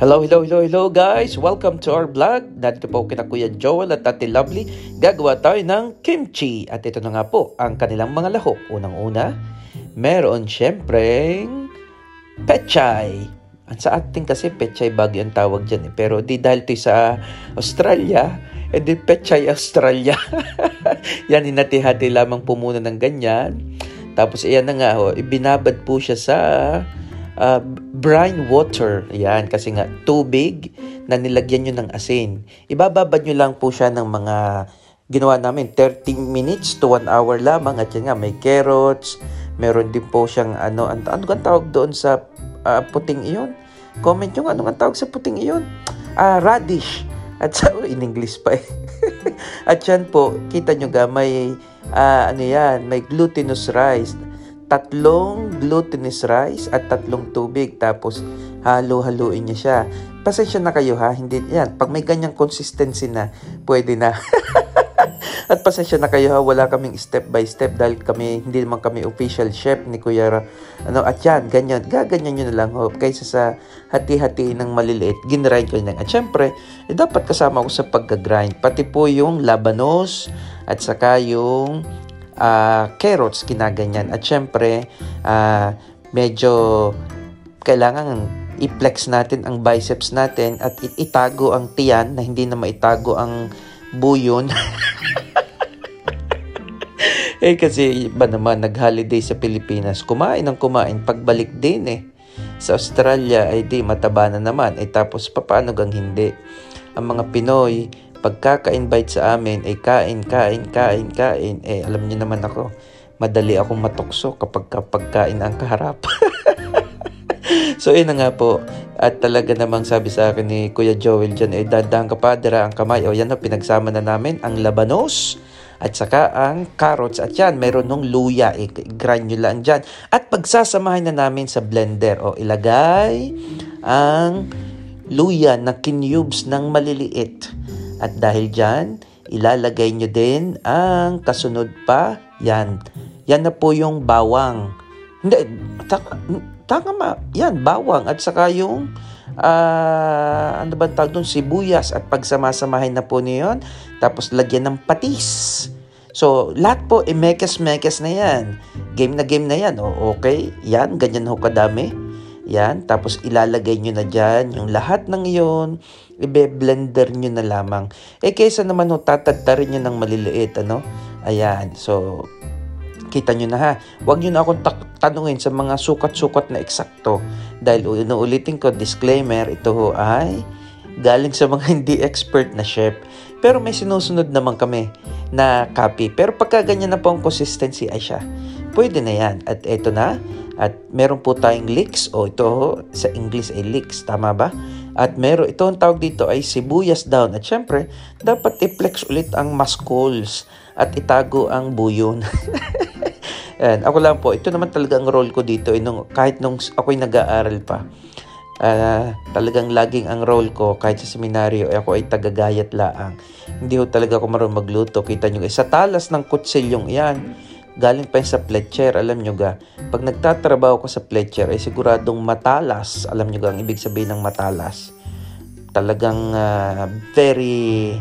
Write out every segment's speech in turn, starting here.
Hello guys! Welcome to our vlog. Dito po kina Kuya Joel at Ate Lovely. Gagawa tayo ng kimchi. At ito na nga po ang kanilang mga lahok. Unang-una, meron syempreng pechay. Sa ating kasi pechay bagyo ang tawag dyan eh. Pero di dahil ito sa Australia, di pechay Australia. Yan, hinati-hati lamang po muna ng ganyan. Tapos iyan na nga ibinabad po siya sa brine water. Yan, kasi nga tubig na nilagyan nyo ng asin. Ibababad nyo lang po siya ng mga ginawa namin 30 minutes to 1 hour lamang. At yan nga, may carrots, meron din po siyang ano ang tawag doon sa puting iyon? Comment nyo nga, ano ang tawag sa puting iyon? Radish. At sa in English pa eh. At yan po, kita nyo ga, may may glutinous rice. 3 glutinous rice at 3 tubig, tapos halo-haluin niya siya. Pasensya na kayo ha, hindi yan. Pag may ganyang consistency na, pwede na. At pasensya na kayo ha, wala kaming step by step dahil hindi naman kami official chef ni Kuya. At yan, ganyan, gaganyan nyo na lang ho. Kaysa sa hati-hati ng maliliit, ginrind ko lang. At syempre, dapat kasama ko sa pagka-grind. Pati po yung labanos at saka yung carrots, kinaganyan. At syempre, medyo kailangan i-flex natin ang biceps natin at itago ang tiyan na hindi na maitago ang buyon. Kasi iba naman nag-holiday sa Pilipinas, kumain ng kumain, pagbalik din sa Australia ay di mataba na naman. Tapos paano gang hindi? Ang mga Pinoy pagkaka-invite sa amin ay kain. Alam niyo naman ako, madali akong matukso kapag pagkain ang kaharap. So yun na nga po. At talaga namang sabi sa akin ni Kuya Joel dyan, dadaan ka pa, dira ang kamay. Yan na, pinagsama na namin ang labanos at saka ang carrots. At yan, meron nung luya, grind nyo lang dyan. At pagsasamahin na namin sa blender, ilagay ang luya na kinubes ng maliliit. At dahil dyan, ilalagay nyo din ang kasunod pa. Yan na po yung bawang. Hindi, tama. Yan, bawang. At saka yung, ano ba tawag doon? Sibuyas. At pagsamasamahin na po niyo yun. Tapos lagyan ng patis. So, lahat po, mekes-mekes na yan. Game na yan. Okay, yan, ganyan ho kadami. Yan, tapos ilalagay nyo na dyan yung lahat ng iyon, ibe-blender nyo na lamang. Kaysa naman tatadtarin nyo ng maliliit, Ayan, so, kita nyo na ha. Huwag nyo na akong tanungin sa mga sukat-sukat na eksakto. Dahil inuulitin ko, disclaimer, ito ay galing sa mga hindi expert na chef. Pero may sinusunod naman kami na copy. Pero pagka ganyan na po ang consistency ay siya, pwede na yan. At eto na. At meron po tayong leeks. Ito sa English ay leeks. Tama ba? At ito ang tawag dito ay sibuyas down. At syempre, dapat i-flex ulit ang muscles at itago ang buyon. Yan. Ako lang po. Ito naman talaga ang role ko dito. Kahit nung ako'y nag-aaral pa. Talagang laging ang role ko kahit sa seminaryo ako ay tagagayat laang. Hindi ho talaga ako marunong magluto. Kita nyo sa talas ng kutsilyong yan. Galing pa sa Fletcher, alam nyo ga, pag nagtatrabaho ko sa Fletcher ay siguradong matalas. Alam nyo ga ang ibig sabihin ng matalas? Talagang very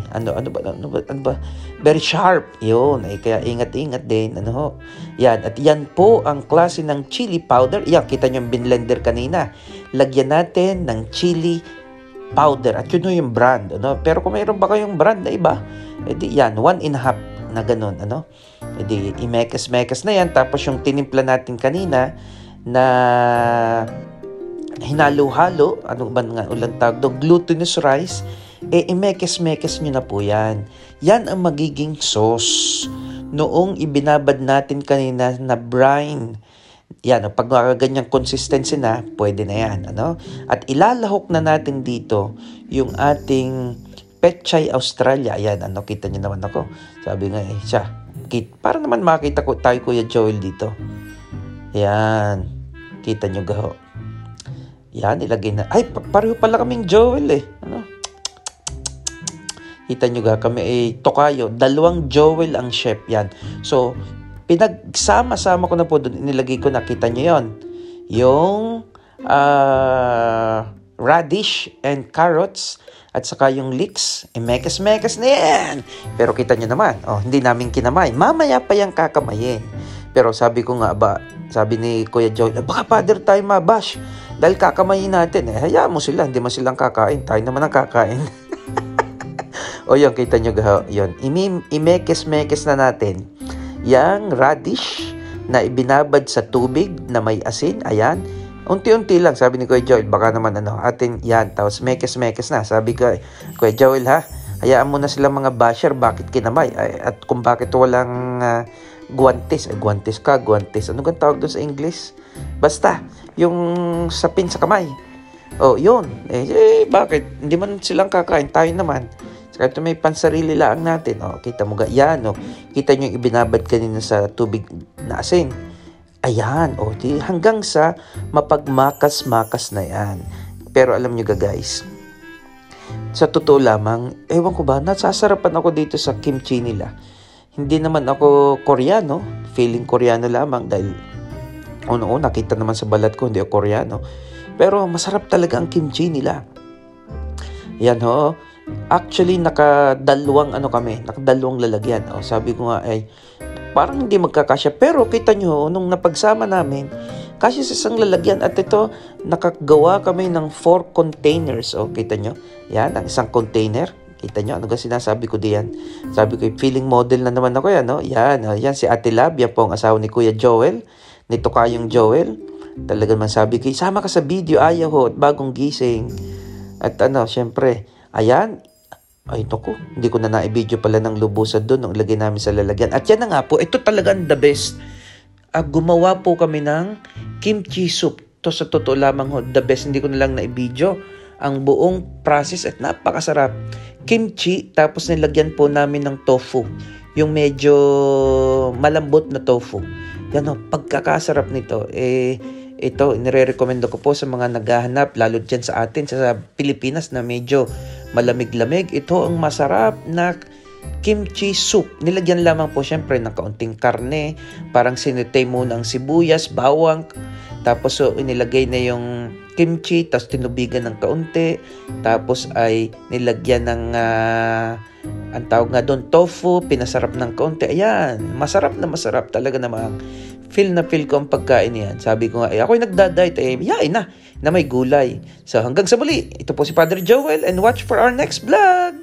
very sharp. Yun, kaya ingat-ingat din. Yan, at yan po ang klase ng chili powder. Yan, kita nyo yung binlender kanina. Lagyan natin ng chili powder. At yun yung brand. Pero kung mayroon ba kayong brand na iba, yan, 1.5 na ganun, imekes-mekes na yan. Tapos yung tinimpla natin kanina na hinalo-halo, ulang tawag doon, glutinous rice, imekes-mekes nyo na po yan. Yan ang magiging sauce noong ibinabad natin kanina na brine. Yan, pag ganyang consistency na, pwede na yan, At ilalahok na natin dito yung ating Pechay Australia. Ayan, kita niyo naman ako. Sabi nga siya. Para naman makita ko tayo Kuya Joel dito. Ayan. Kita niyo gaho. Yan, ilagay na. Ay, pareho pala kaming Joel Kita niyo ga, kami ay tokayo. 2 Joel ang chef. Yan. So, pinagsama-sama ko na po doon. Inilagay ko na. Kita niyo yon. Yung radish and carrots, at saka yung leeks, mekes-mekes na yan. Pero kita nyo naman, hindi namin kinamay. Mamaya pa yung kakamayin. Pero sabi ko nga sabi ni Kuya Joel, baka Father tayo mabash. Dahil kakamayin natin, hayaan mo sila, hindi mo silang kakain. Tayo naman ang kakain. O yun, kita nyo yun. Imekes-mekes na natin. Yang radish na ibinabad sa tubig na may asin, ayan. Unti-unti lang, sabi ni Kuya Joel, baka naman atin yan, tapos mekes-mekes na. Sabi ko, Kuya Joel hayaan mo na silang mga basher, bakit kinamay? At kung bakit walang guantes, ano gan tawag doon sa English? Basta, yung sapin sa kamay. Yun. Bakit? Hindi man silang kakain, tayo naman. Saka ito may pansarili lang natin. Kita mo yan. Kita nyo yung ibinabad kanina sa tubig na asin. Ayan, hanggang sa mapagmakas-makas na yan. Pero alam nyo guys, sa totoo lamang, ewan ko ba, nasasarapan ako dito sa kimchi nila. Hindi naman ako Koreano, feeling Koreano lamang dahil nakita naman sa balat ko, hindi ako Koreano. Pero masarap talaga ang kimchi nila. Yan actually nakadalawang lalagyan. Sabi ko nga parang hindi magkakasya. Pero kita nyo, nung napagsama namin, kasi sa isang lalagyan. At ito, nakagawa kami ng 4 containers. Kita nyo? Yan, ang isang container. Kita nyo? Ano ka sinasabi ko diyan? Sabi ko, feeling model na naman ako yan. Yan si Ate Lab. Yan po ang asawa ni Kuya Joel. Nito kayong Joel. Talaga naman sabi ko, sama ka sa video. Ayaw at bagong gising. At syempre, ayan. Ay, naku, hindi ko na na-video pala ng lubusan doon nung ilagay namin sa lalagyan. At yan na nga po, ito talagang the best. Gumawa po kami ng kimchi soup. To sa totoo lamang the best. Hindi ko na lang na-video ang buong process at napakasarap. Kimchi, tapos nilagyan po namin ng tofu. Yung medyo malambot na tofu. Yan pagkakasarap nito. Ito, nire-recommend ko po sa mga naghahanap, lalo dyan sa atin, sa Pilipinas na medyo malamig-lamig. Ito ang masarap na kimchi soup. Nilagyan lamang po syempre ng kaunting karne, parang sinutay muna ang sibuyas, bawang, tapos inilagay na yung kimchi, tapos tinubigan ng kaunti, tapos ay nilagyan ng ang tawag nga doon, tofu, pinasarap ng kaunti. Ayan, masarap talaga namang. Feel ko ang pagkain yan. Sabi ko nga, ako'y nagda-diet, yain na may gulay. So hanggang sa muli, ito po si Father Joel and watch for our next vlog!